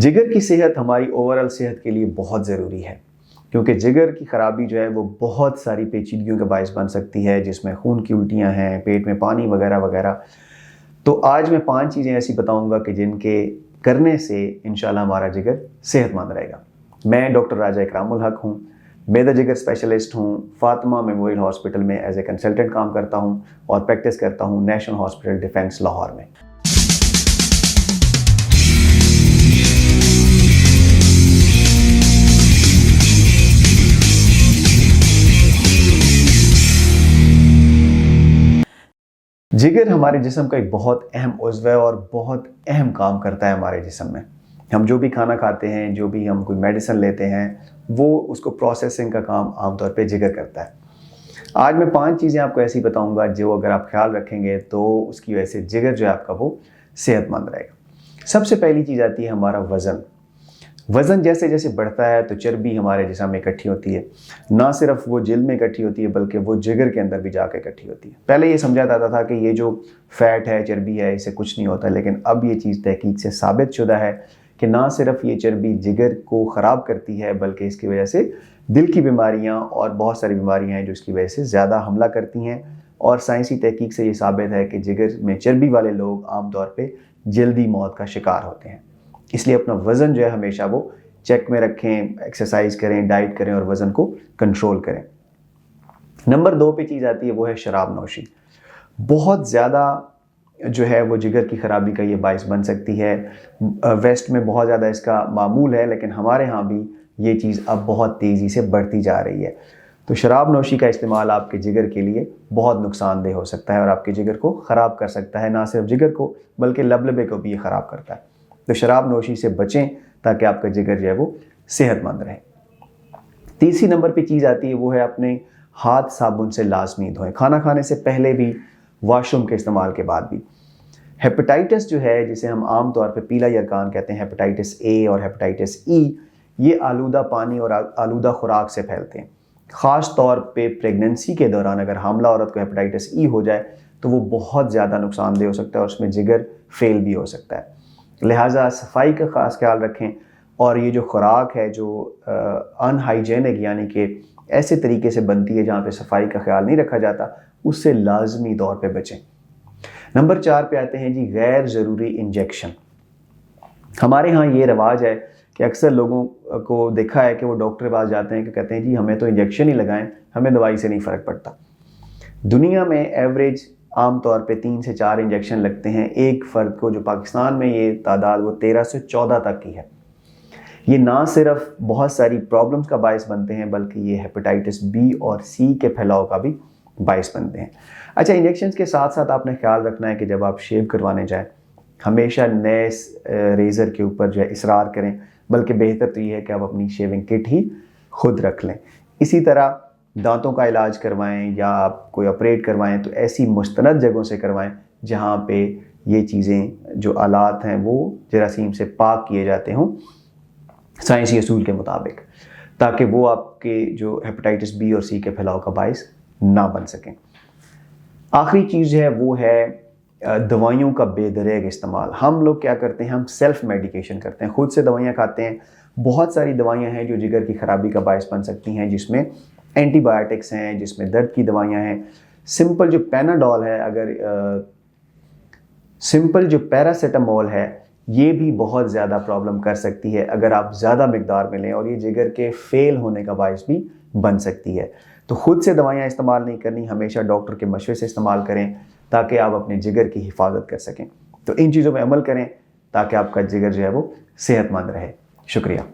जिगर की सेहत हमारी ओवरऑल सेहत के लिए बहुत ज़रूरी है, क्योंकि जिगर की ख़राबी जो है वो बहुत सारी पेचीदगियों का बायस बन सकती है, जिसमें खून की उल्टियाँ हैं, पेट में पानी वगैरह वगैरह। तो आज मैं 5 चीज़ें ऐसी बताऊंगा कि जिनके करने से इंशाल्लाह हमारा जिगर सेहतमंद रहेगा। मैं डॉक्टर राजा इकरामुल हक हूँ, मेदा जिगर स्पेशलिस्ट हूँ। फातिमा मेमोरियल हॉस्पिटल में एज ए कंसल्टेंट काम करता हूँ और प्रैक्टिस करता हूँ नेशनल हॉस्पिटल डिफेंस लाहौर में। जिगर हमारे जिस्म का एक बहुत अहम उज़्व है और बहुत अहम काम करता है हमारे जिस्म में। हम जो भी खाना खाते हैं, जो भी हम कोई मेडिसिन लेते हैं, वो उसको प्रोसेसिंग का काम आमतौर पे जिगर करता है। आज मैं 5 चीज़ें आपको ऐसी बताऊंगा जो अगर आप ख्याल रखेंगे तो उसकी वजह से जिगर जो है आपका वो सेहतमंद रहेगा। सबसे पहली चीज़ आती है हमारा वज़न। वज़न जैसे जैसे बढ़ता है तो चर्बी हमारे जिस्म में इकट्ठी होती है। ना सिर्फ वो जिल्द में इकट्ठी होती है बल्कि वो जिगर के अंदर भी जाकर इकट्ठी होती है। पहले ये समझा जाता था कि ये जो फैट है, चर्बी है, इससे कुछ नहीं होता, लेकिन अब ये चीज़ तहकीक से साबित शुदा है कि ना सिर्फ ये चर्बी जिगर को ख़राब करती है बल्कि इसकी वजह से दिल की बीमारियाँ और बहुत सारी बीमारियाँ हैं जो इसकी वजह से ज़्यादा हमला करती हैं। और साइंसी तहकीक से ये साबित है कि जिगर में चर्बी वाले लोग आमतौर पर जल्दी मौत का शिकार होते हैं। इसलिए अपना वज़न जो है हमेशा वो चेक में रखें, एक्सरसाइज करें, डाइट करें और वज़न को कंट्रोल करें। नंबर 2 पे चीज़ आती है वो है शराब नोशी। बहुत ज़्यादा जो है वो जिगर की ख़राबी का ये बायस बन सकती है। वेस्ट में बहुत ज़्यादा इसका मामूल है, लेकिन हमारे यहाँ भी ये चीज़ अब बहुत तेज़ी से बढ़ती जा रही है। तो शराब नोशी का इस्तेमाल आपके जिगर के लिए बहुत नुकसानदेह हो सकता है और आपके जिगर को ख़राब कर सकता है। ना सिर्फ जिगर को बल्कि लबलबे को भी ये ख़राब करता है। तो शराब नोशी से बचें ताकि आपका जिगर जो है वो सेहतमंद रहे। तीसरी नंबर पे चीज़ आती है वो है अपने हाथ साबुन से लाजमी धोएं, खाना खाने से पहले भी, वॉशरूम के इस्तेमाल के बाद भी। हेपेटाइटिस जो है, जिसे हम आम तौर पे पीला यरकान कहते हैं, हेपेटाइटिस ए और हेपेटाइटिस ई, ये आलूदा पानी और आलूदा खुराक से फैलते हैं। ख़ास तौर पे प्रेगनेंसी के दौरान अगर हामला औरत को हेपेटाइटिस ई हो जाए तो वो बहुत ज़्यादा नुकसानदेह हो सकता है और उसमें जिगर फेल भी हो सकता है। लिहाजा सफाई का ख़ास ख्याल रखें और ये जो खुराक है जो अनहाइजेनिक यानी कि ऐसे तरीके से बनती है जहाँ पे सफाई का ख्याल नहीं रखा जाता, उससे लाजमी तौर पे बचें। नंबर 4 पे आते हैं जी गैर ज़रूरी इंजेक्शन। हमारे यहाँ ये रिवाज है कि अक्सर लोगों को देखा है कि वो डॉक्टर के पास जाते हैं कि कहते हैं जी हमें तो इंजेक्शन ही लगाएं, हमें दवाई से नहीं फ़र्क पड़ता। दुनिया में एवरेज आम तौर पे 3 से 4 इंजेक्शन लगते हैं एक फ़र्द को, जो पाकिस्तान में ये तादाद वो 13 से 14 तक की है। ये ना सिर्फ बहुत सारी प्रॉब्लम्स का बायस बनते हैं बल्कि ये हेपेटाइटिस बी और सी के फैलाव का भी बायस बनते हैं। अच्छा, इंजेक्शन के साथ साथ आपने ख्याल रखना है कि जब आप शेव करवाने जाएँ हमेशा नए रेज़र के ऊपर जो है इसरार करें, बल्कि बेहतर तो ये है कि आप अपनी शेविंग किट ही खुद रख लें। इसी तरह दांतों का इलाज करवाएं या आप कोई ऑपरेट करवाएं तो ऐसी मुस्तनद जगहों से करवाएं जहां पे ये चीज़ें, जो आलात हैं, वो जरासीम से पाक किए जाते हों साइंसी असूल के मुताबिक, ताकि वो आपके जो हेपेटाइटिस बी और सी के फैलाव का बायस ना बन सकें। आखिरी चीज़ है वो है दवाइयों का बेदरेग इस्तेमाल। हम लोग क्या करते हैं, हम सेल्फ मेडिकेशन करते हैं, खुद से दवाइयाँ खाते हैं। बहुत सारी दवाइयाँ हैं जो जिगर की ख़राबी का बायस बन सकती हैं, जिसमें एंटीबायोटिक्स हैं, जिसमें दर्द की दवाइयाँ हैं। सिंपल जो पैनाडोल है, अगर सिंपल जो पैरासीटामोल है, ये भी बहुत ज़्यादा प्रॉब्लम कर सकती है अगर आप ज़्यादा मिकदार में लें, और ये जिगर के फेल होने का बायस भी बन सकती है। तो खुद से दवाइयाँ इस्तेमाल नहीं करनी, हमेशा डॉक्टर के मशवरे से इस्तेमाल करें ताकि आप अपने जिगर की हिफाजत कर सकें। तो इन चीज़ों पर अमल करें ताकि आपका जिगर जो है वो सेहतमंद रहे। शुक्रिया।